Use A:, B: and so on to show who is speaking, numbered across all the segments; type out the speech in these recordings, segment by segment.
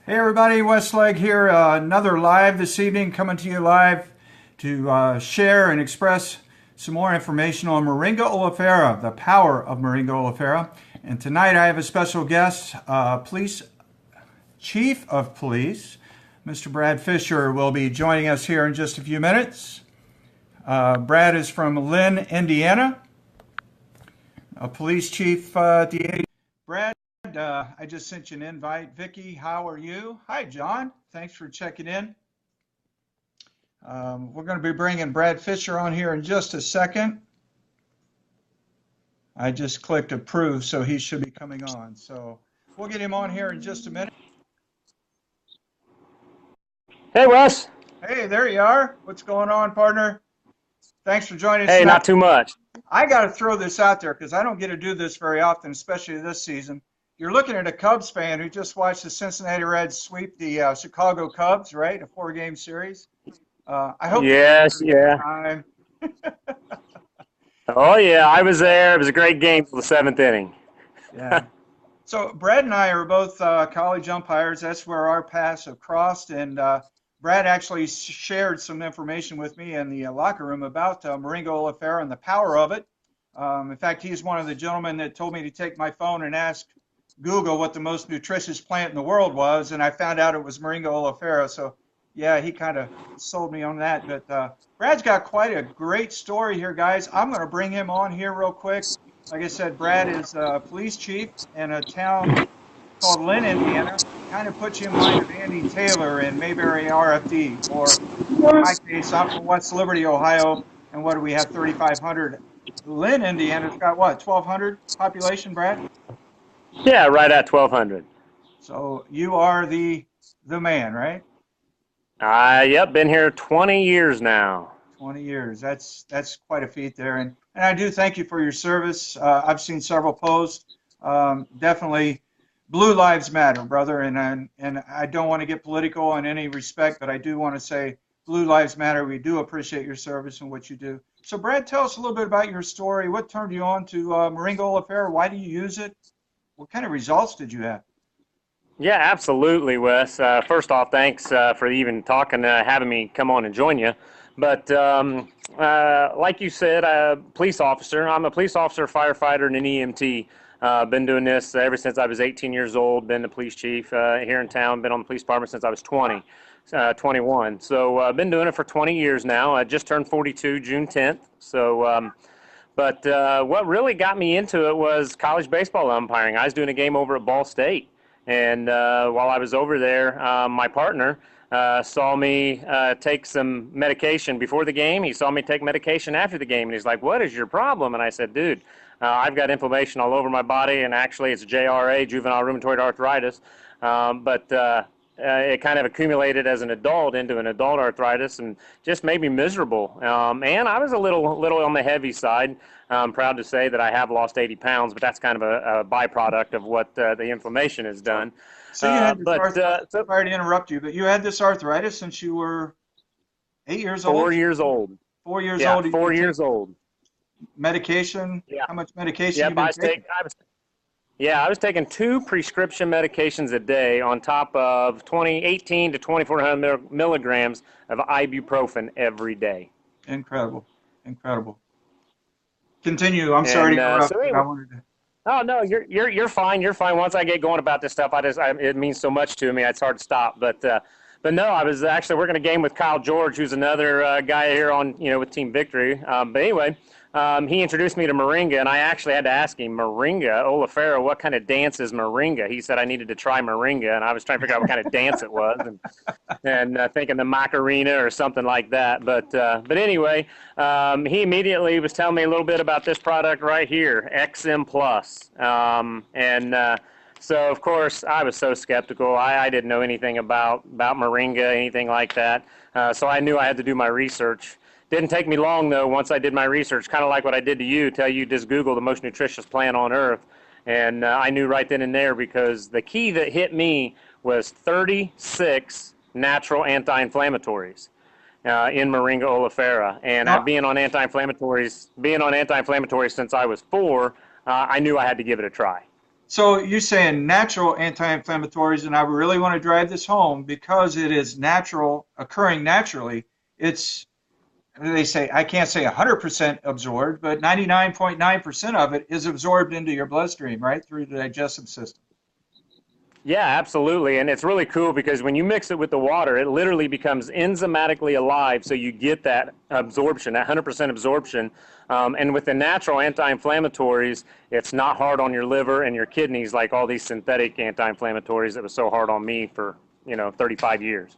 A: Hey everybody, Westleg here. Another live this evening, coming to you live to share and express some more information on Moringa Oliefera, the power of Moringa Oliefera. And tonight I have a special guest, Police Chief of Police, Mr. Brad Fisher, will be joining us here in just a few minutes. Brad is from Lynn, Indiana, a police chief at the age. Brad, I just sent you an invite. Vicky, how are you? Hi, John. Thanks for checking in. We're going to be bringing Brad Fisher on here in just a second. I just clicked approve, so he should be coming on. So we'll get him on here in just a minute.
B: Hey, Wes.
A: Hey, there you are. What's going on, partner? Thanks for joining us.
B: Hey, not too much.
A: I got to throw this out there because I don't get to do this very often, especially this season. You're looking at a Cubs fan who just watched the Cincinnati Reds sweep the Chicago Cubs, right? A 4-game series. I hope.
B: Yes, yeah. Oh, yeah, I was there. It was a great game for the 7th inning.
A: Yeah. So Brad and I are both college umpires. That's where our paths have crossed. And Brad actually shared some information with me in the locker room about Moringa Oliefera and the power of it. In fact, he's one of the gentlemen that told me to take my phone and ask Google what the most nutritious plant in the world was, and I found out it was Moringa Oliefera. So, yeah, he kind of sold me on that. But Brad's got quite a great story here, guys. I'm going to bring him on here real quick. Like I said, Brad is a police chief in a town called Lynn, Indiana. Kind of puts you in mind of Andy Taylor in Mayberry RFD. Or in my case, I'm from West Liberty, Ohio, and what do we have, 3,500. Lynn, Indiana's got what, 1,200 population, Brad?
B: Yeah, right at 1,200.
A: So you are the man, right?
B: Yep, been here 20 years now.
A: 20 years. That's quite a feat there. And I do thank you for your service. I've seen several posts. Definitely Blue Lives Matter, brother. And I don't want to get political in any respect, but I do want to say Blue Lives Matter. We do appreciate your service and what you do. So Brad, tell us a little bit about your story. What turned you on to Moringa Oliefera? Why do you use it? What kind of results did you have?
B: Yeah, absolutely, Wes. First off, thanks for even talking, having me come on and join you. But like you said, police officer. I'm a police officer, firefighter, and an EMT. Been doing this ever since I was 18 years old. Been the police chief here in town. Been on the police department since I was 21. So I've been doing it for 20 years now. I just turned 42 June 10th. So. But what really got me into it was college baseball umpiring. I was doing a game over at Ball State, and while I was over there, my partner saw me take some medication before the game. He saw me take medication after the game, and he's like, "What is your problem?" And I said, "Dude, I've got inflammation all over my body, and actually it's JRA, juvenile rheumatoid arthritis, it kind of accumulated as an adult into an adult arthritis and just made me miserable. And I was a little on the heavy side. I'm proud to say that I have lost 80 pounds, but that's kind of a byproduct of what the inflammation has done.
A: So you had this arthritis, sorry to interrupt you, but you had this arthritis since you were 8 years old?
B: 4 years old.
A: 4 years
B: yeah,
A: old?
B: 4 years old.
A: Medication?
B: Yeah.
A: How much medication
B: yeah,
A: you been taking?
B: I was taking 2 prescription medications a day on top of 18 to 2,400 milligrams of ibuprofen every day.
A: Incredible. Incredible. Continue. I'm sorry to interrupt.
B: So anyway,
A: I wanted to...
B: Oh, no, you're fine. You're fine. Once I get going about this stuff, it means so much to me. It's hard to stop. But no, I was actually working a game with Kyle George, who's another guy here on, with Team Victory. But anyway, he introduced me to Moringa, and I actually had to ask him, Moringa Oliefera, what kind of dance is Moringa? He said I needed to try Moringa, and I was trying to figure out what kind of dance it was, and thinking the Macarena or something like that. But anyway, he immediately was telling me a little bit about this product right here, XM Plus, so, of course, I was so skeptical. I didn't know anything about Moringa, anything like that. So I knew I had to do my research. Didn't take me long, though, once I did my research, kind of like what I did to you, tell you just Google the most nutritious plant on earth. And I knew right then and there because the key that hit me was 36 natural anti-inflammatories in Moringa Oliefera. And being on anti-inflammatories since I was 4, I knew I had to give it a try.
A: So you're saying natural anti-inflammatories, and I really want to drive this home because it is natural, occurring naturally. It's, they say, I can't say 100% absorbed, but 99.9% of it is absorbed into your bloodstream, right, through the digestive system.
B: Yeah, absolutely. And it's really cool because when you mix it with the water, it literally becomes enzymatically alive. So you get that absorption, that 100% absorption. And with the natural anti-inflammatories, it's not hard on your liver and your kidneys like all these synthetic anti-inflammatories that was so hard on me for, 35 years.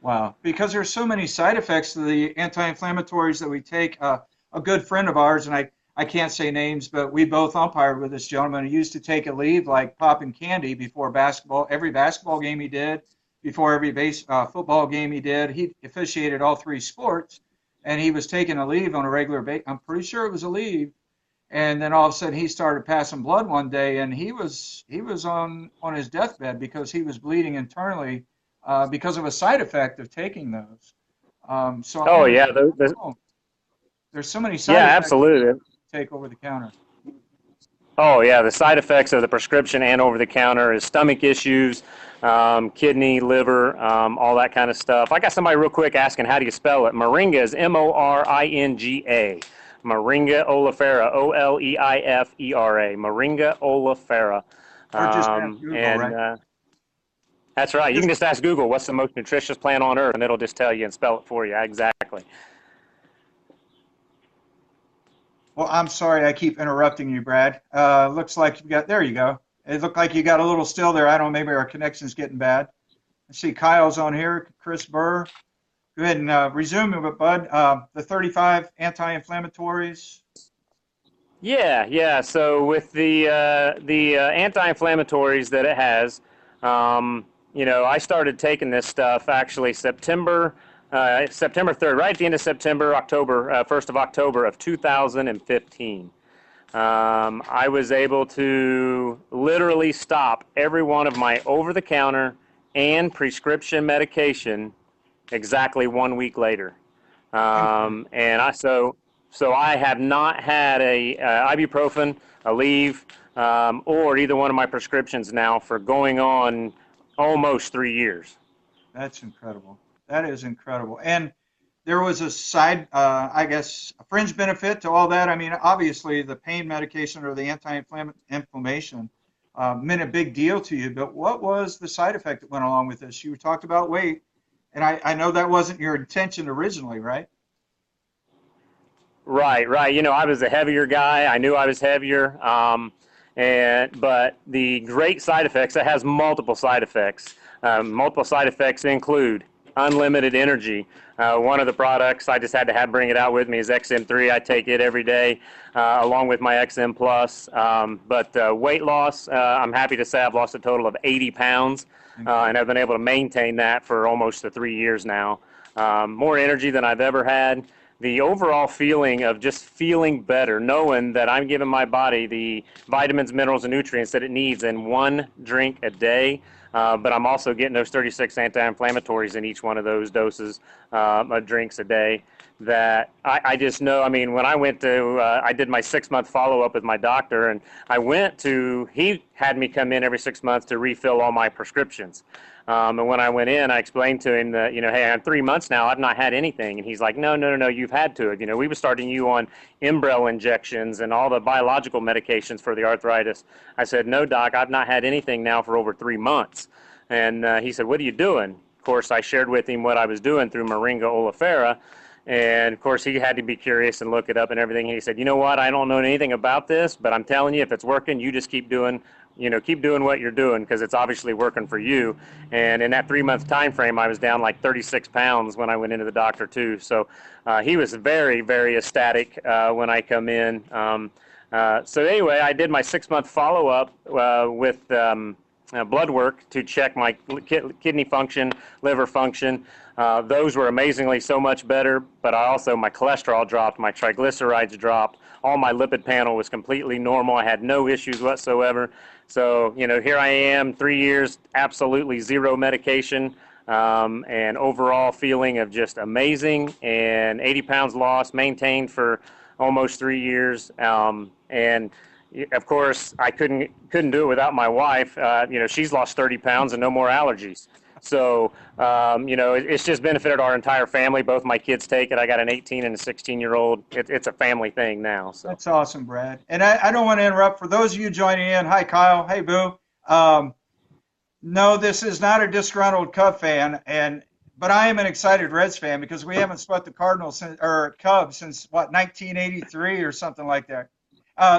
A: Wow, because there's so many side effects to the anti-inflammatories that we take. A good friend of ours, and I can't say names, but we both umpired with this gentleman who used to take a leave like popping candy before basketball, every basketball game he did, before every football game he did. He officiated all three sports, and he was taking a leave on a regular basis. I'm pretty sure it was a leave. And then all of a sudden he started passing blood one day, and he was on his deathbed because he was bleeding internally because of a side effect of taking those. So I
B: Oh,
A: want to
B: yeah.
A: know, there's so many
B: Yeah,
A: side effects
B: absolutely.
A: to take over the counter.
B: Oh, yeah. The side effects of the prescription and over the counter is stomach issues, kidney, liver, all that kind of stuff. I got somebody real quick asking, how do you spell it? Moringa is Moringa. Moringa Oliefera, Oleifera. Moringa Oliefera.
A: Or just ask Google,
B: And
A: right?
B: That's right. You
A: Just,
B: can just ask Google, what's the most nutritious plant on earth? And it'll just tell you and spell it for you. Exactly.
A: well, I'm sorry I keep interrupting you, Brad. Looks like you got, there you go. It looked like you got a little still there. I don't know, maybe our connection's getting bad. I see Kyle's on here, Chris Burr. Go ahead and resume it, bud. The 35 anti-inflammatories.
B: Yeah, yeah. So with the anti-inflammatories that it has, I started taking this stuff actually September 3rd, right at the end of September, October, 1st of October of 2015. I was able to literally stop every one of my over-the-counter and prescription medication exactly 1 week later. And so I have not had a ibuprofen, a Aleve, or either one of my prescriptions now for going on almost 3 years.
A: That's incredible. That is incredible. And there was a side, I guess, a fringe benefit to all that. I mean, obviously, the pain medication or the anti-inflammation meant a big deal to you. But what was the side effect that went along with this? You talked about weight, and I know that wasn't your intention originally, right?
B: Right, right. I was a heavier guy. I knew I was heavier. But the great side effects, it has multiple side effects. Multiple side effects include unlimited energy. One of the products I just had to bring it out with me is XM3. I take it every day along with my XM Plus. But weight loss, I'm happy to say I've lost a total of 80 pounds, and I've been able to maintain that for almost 3 years now. More energy than I've ever had. The overall feeling of just feeling better, knowing that I'm giving my body the vitamins, minerals, and nutrients that it needs in one drink a day. But I'm also getting those 36 anti-inflammatories in each one of those doses of drinks a day. That I just know. I mean, when I went to, I did my 6 month follow up with my doctor, and he had me come in every 6 months to refill all my prescriptions. And when I went in, I explained to him that, hey, I'm 3 months now, I've not had anything. And he's like, no, no, no, no, you've had to. We were starting you on Imbrel injections and all the biological medications for the arthritis. I said, no, doc, I've not had anything now for over 3 months. And he said, what are you doing? Of course, I shared with him what I was doing through Moringa Oliefera. And of course, he had to be curious and look it up and everything. And he said, you know what? I don't know anything about this, but I'm telling you, if it's working, you just keep doing what you're doing because it's obviously working for you. And in that 3 month time frame, I was down like 36 pounds when I went into the doctor too. So he was very, very ecstatic when I come in. So anyway, I did my 6 month follow up with blood work to check my kidney function, liver function. Those were amazingly so much better, but my cholesterol dropped, my triglycerides dropped, all my lipid panel was completely normal. I had no issues whatsoever. So, here I am, 3 years, absolutely zero medication, and overall feeling of just amazing, and 80 pounds lost, maintained for almost 3 years. And of course, I couldn't do it without my wife. She's lost 30 pounds and no more allergies. So, it's just benefited our entire family. Both my kids take it. I got an 18 and a 16-year-old. It's a family thing now. So
A: That's awesome, Brad. And I don't want to interrupt. For those of you joining in, hi, Kyle. Hey, Boo. No, this is not a disgruntled Cub fan, but I am an excited Reds fan because we haven't swept the Cardinals or Cubs since 1983 or something like that.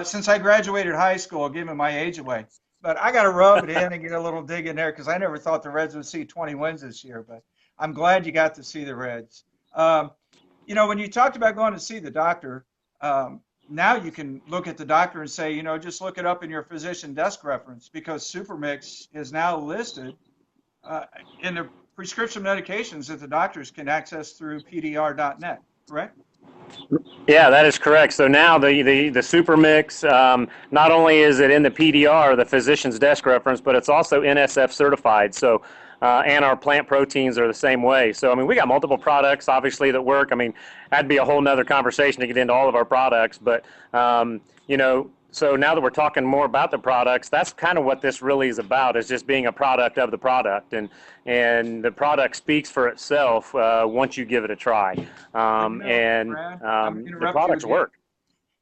A: Since I graduated high school, giving my age away. But I got to rub it in and get a little dig in there because I never thought the Reds would see 20 wins this year. But I'm glad you got to see the Reds. When you talked about going to see the doctor, now you can look at the doctor and say, just look it up in your physician desk reference because Supermix is now listed in the prescription medications that the doctors can access through pdr.net, correct?
B: Yeah, that is correct. So now the Super Mix, not only is it in the PDR, the physician's desk reference, but it's also NSF certified. So, and our plant proteins are the same way. So, we got multiple products, obviously, that work. That'd be a whole nother conversation to get into all of our products. But, so now that we're talking more about the products, that's kind of what this really is about, is just being a product of the product. And the product speaks for itself once you give it a try. The products work.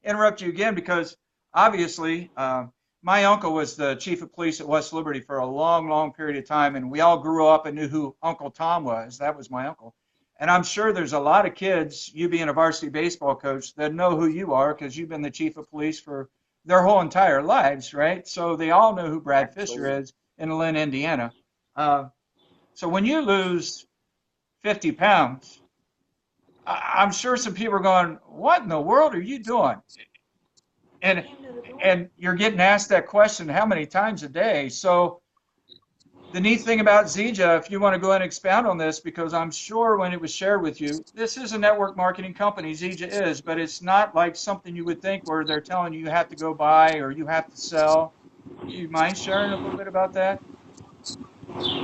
A: Interrupt you again because obviously my uncle was the chief of police at West Liberty for a long, long period of time, and we all grew up and knew who Uncle Tom was. That was my uncle. And I'm sure there's a lot of kids, you being a varsity baseball coach, that know who you are because you've been the chief of police for their whole entire lives, right? So they all know who Brad Fisher is in Lynn, Indiana. So when you lose 50 pounds, I'm sure some people are going, what in the world are you doing? And you're getting asked that question how many times a day. So the neat thing about Zija, if you want to go and expound on this, because I'm sure when it was shared with you, this is a network marketing company, Zija is, but it's not like something you would think where they're telling you have to go buy or you have to sell. Do you mind sharing a little bit about that?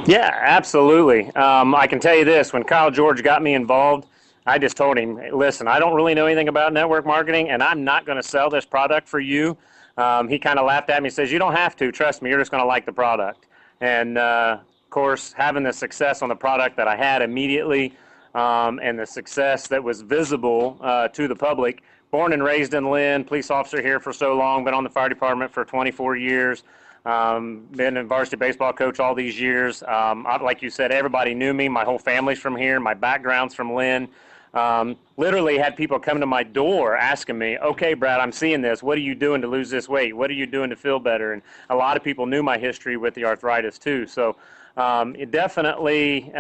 B: Yeah, absolutely. I can tell you this, when Kyle George got me involved, I just told him, hey, listen, I don't really know anything about network marketing, and I'm not going to sell this product for you. He kind of laughed at me and says, you don't have to. Trust me, you're just going to like the product. And, of course, having the success on the product that I had immediately and the success that was visible to the public, born and raised in Lynn, police officer here for so long, been on the fire department for 24 years, been a varsity baseball coach all these years. Like you said, everybody knew me. My whole family's from here. My background's from Lynn. Literally had people come to my door asking me, okay, Brad, I'm seeing this. What are you doing to lose this weight? What are you doing to feel better? And a lot of people knew my history with the arthritis too. So it definitely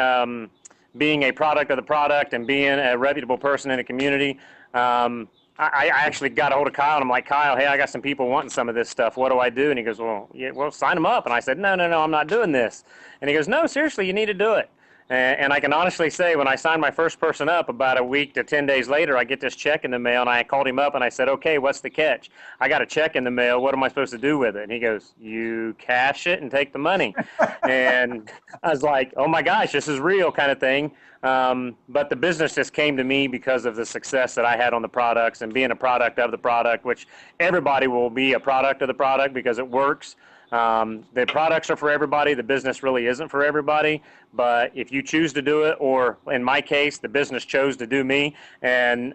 B: being a product of the product and being a reputable person in the community, I actually got a hold of Kyle, and I'm like, Kyle, hey, I got some people wanting some of this stuff. What do I do? And he goes, well, sign them up. And I said, no, I'm not doing this. And he goes, no, seriously, you need to do it. And I can honestly say when I signed my first person up, about a week to 10 days later, I get this check in the mail, and I called him up and I said, okay, what's the catch? I got a check in the mail. What am I supposed to do with it? And he goes, you cash it and take the money. And I was like, oh my gosh, this is real kind of thing. But the business just came to me because of the success that I had on the products and being a product of the product, which everybody will be a product of the product because it works. The products are for everybody. The business really isn't for everybody. But if you choose to do it, or in my case, the business chose to do me, and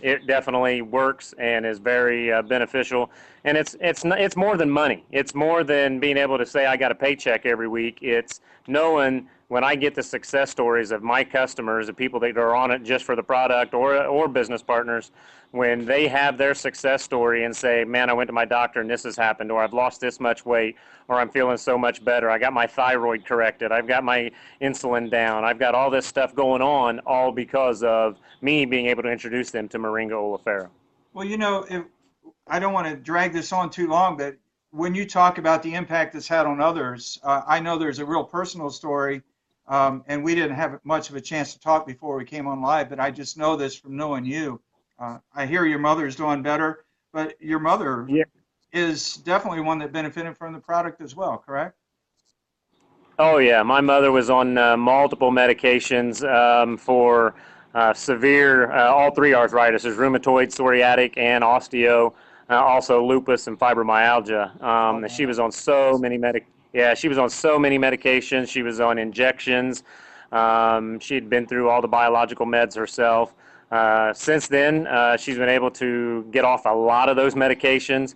B: it definitely works and is very beneficial. And it's more than money. It's more than being able to say I got a paycheck every week. It's knowing when I get the success stories of my customers, the people that are on it just for the product or business partners, when they have their success story and say, man, I went to my doctor and this has happened, or I've lost this much weight, or I'm feeling so much better, I got my thyroid corrected, I've got my insulin down, I've got all this stuff going on, all because of me being able to introduce them to Moringa Oliefera.
A: Well, I don't want to drag this on too long, but when you talk about the impact it's had on others, I know there's a real personal story, and we didn't have much of a chance to talk before we came on live, but I just know this from knowing you. I hear your mother's doing better, but your mother is definitely one that benefited from the product as well, correct?
B: Oh, yeah. My mother was on multiple medications for severe, all three arthritis, rheumatoid, psoriatic, and osteo. also lupus and fibromyalgia. She was on so many she was on so many medications. She was on injections. She'd been through all the biological meds herself. Since then, she's been able to get off a lot of those medications,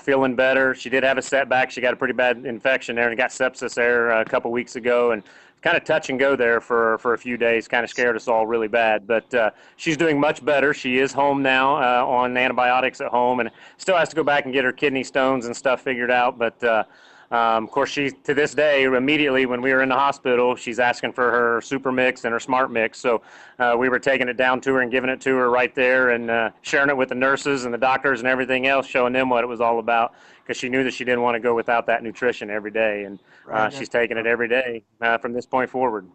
B: feeling better. She did have a setback. She got a pretty bad infection there and got sepsis there a couple weeks ago, and kind of touch and go there for a few days, kind of scared us all really bad. But she's doing much better. She is home now on antibiotics at home, and still has to go back and get her kidney stones and stuff figured out. But of course, she, to this day, immediately when we were in the hospital, she's asking for her Super Mix and her Smart Mix. So we were taking it down to her and giving it to her right there, and sharing it with the nurses and the doctors and everything else, showing them what it was all about, because she knew that she didn't want to go without that nutrition every day. And she's taking it every day from this point forward.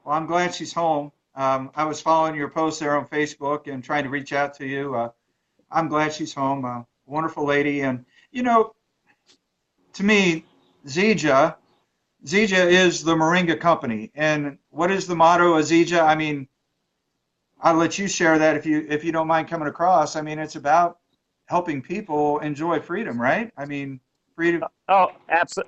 A: Well, I'm glad she's home. I was following your posts there on Facebook and trying to reach out to you. I'm glad she's home. Wonderful lady. And, you know, to me, Zija is the Moringa company. And what is the motto of Zija? I mean, I'll let you share that if you don't mind coming across. I mean, it's about helping people enjoy freedom, right? I mean, freedom.
B: Oh,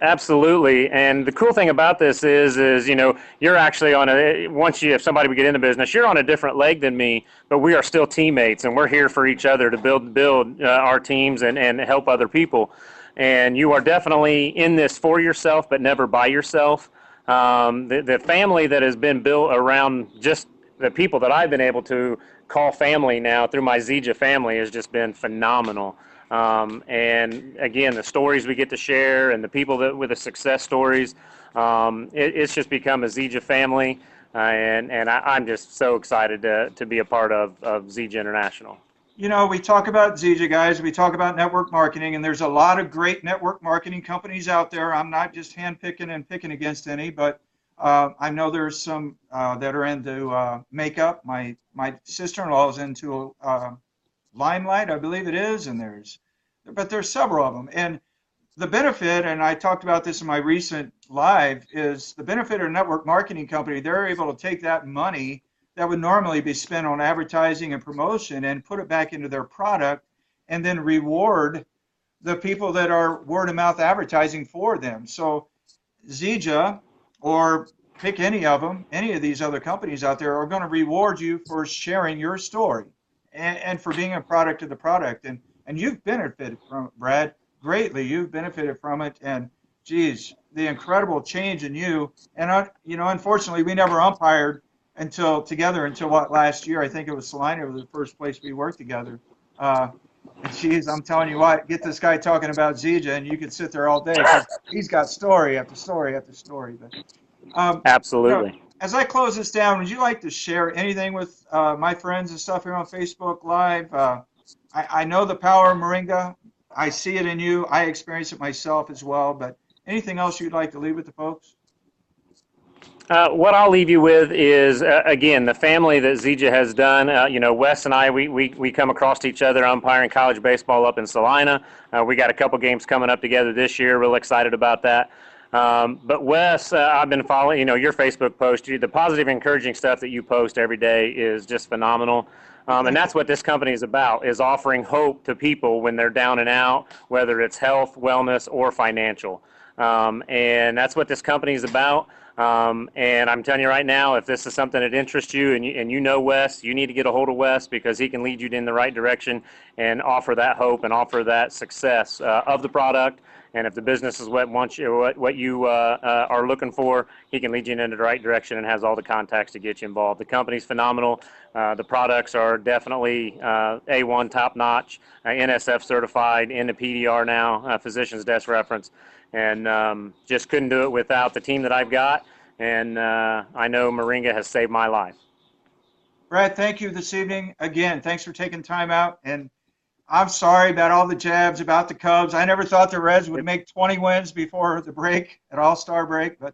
B: absolutely. And the cool thing about this is you know, you're actually on if somebody would get in the business, you're on a different leg than me, but we are still teammates, and we're here for each other to build our teams and help other people. And you are definitely in this for yourself, but never by yourself. The family that has been built around just the people that I've been able to call family now through my Zija family has just been phenomenal. And again, the stories we get to share and the people with the success stories, it's just become a Zija family. And I'm just so excited to be a part of Zija International.
A: You know, we talk about Zija, guys. We talk about network marketing, and there's a lot of great network marketing companies out there. I'm not just handpicking and picking against any, but I know there's some that are into makeup. My sister-in-law is into Limelight, I believe it is, and but there's several of them. And the benefit, and I talked about this in my recent live, is the benefit of a network marketing company. They're able to take that money that would normally be spent on advertising and promotion and put it back into their product, and then reward the people that are word of mouth advertising for them. So Zija, or pick any of them, any of these other companies out there, are going to reward you for sharing your story and for being a product of the product. And you've benefited from it, Brad, greatly. You've benefited from it. And geez, the incredible change in you. And, you know, unfortunately, we never umpired until what, last year? I think it was Salina was the first place we worked together. And geez, I'm telling you what, get this guy talking about Zija, and you could sit there all day, because he's got story after story after story. But
B: Absolutely.
A: You know, as I close this down, would you like to share anything with my friends and stuff here on Facebook Live? I know the power of Moringa. I see it in you. I experience it myself as well. But anything else you'd like to leave with the folks?
B: What I'll leave you with is, again, the family that Zija has done. You know, Wes and I, we come across each other umpiring college baseball up in Salina. We got a couple games coming up together this year. Real excited about that. But Wes, I've been following, you know, your Facebook post. The positive, encouraging stuff that you post every day is just phenomenal. And that's what this company is about, is offering hope to people when they're down and out, whether it's health, wellness, or financial. And that's what this company is about. And I'm telling you right now, if this is something that interests you and you know Wes, you need to get a hold of Wes, because he can lead you in the right direction and offer that hope and offer that success of the product. And if the business is what you are looking for, he can lead you in the right direction and has all the contacts to get you involved. The company's phenomenal. The products are definitely A1 top notch, NSF certified, in the PDR now, Physician's Desk Reference. And just couldn't do it without the team that I've got. And I know Moringa has saved my life.
A: Brad, thank you this evening. Again, thanks for taking time out. And I'm sorry about all the jabs about the Cubs. I never thought the Reds would make 20 wins before the break, at All-Star break, but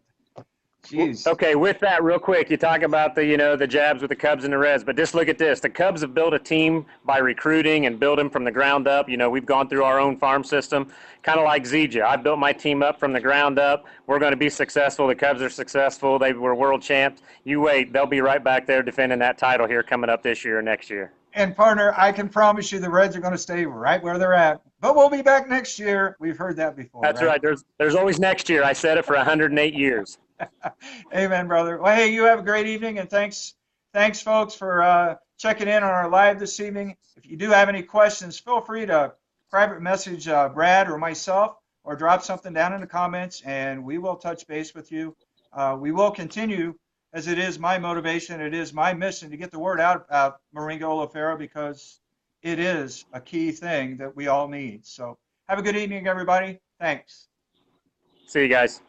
A: geez.
B: Okay, with that, real quick, you talk about the jabs with the Cubs and the Reds, but just look at this. The Cubs have built a team by recruiting and building from the ground up. You know, we've gone through our own farm system, kind of like Zija. I built my team up from the ground up. We're going to be successful. The Cubs are successful. They were world champs. You wait. They'll be right back there defending that title here coming up this year or next year.
A: And partner, I can promise you the Reds are going to stay right where they're at. But we'll be back next year. We've heard that before,
B: That's
A: right?
B: right. There's always next year. I said it for 108 years.
A: Amen, brother. Well, hey, you have a great evening, and thanks, folks, for checking in on our live this evening. If you do have any questions, feel free to private message Brad or myself, or drop something down in the comments, and we will touch base with you. We will continue, as it is my motivation, it is my mission to get the word out about Moringa Oliefera, because it is a key thing that we all need. So have a good evening, everybody. Thanks.
B: See you guys.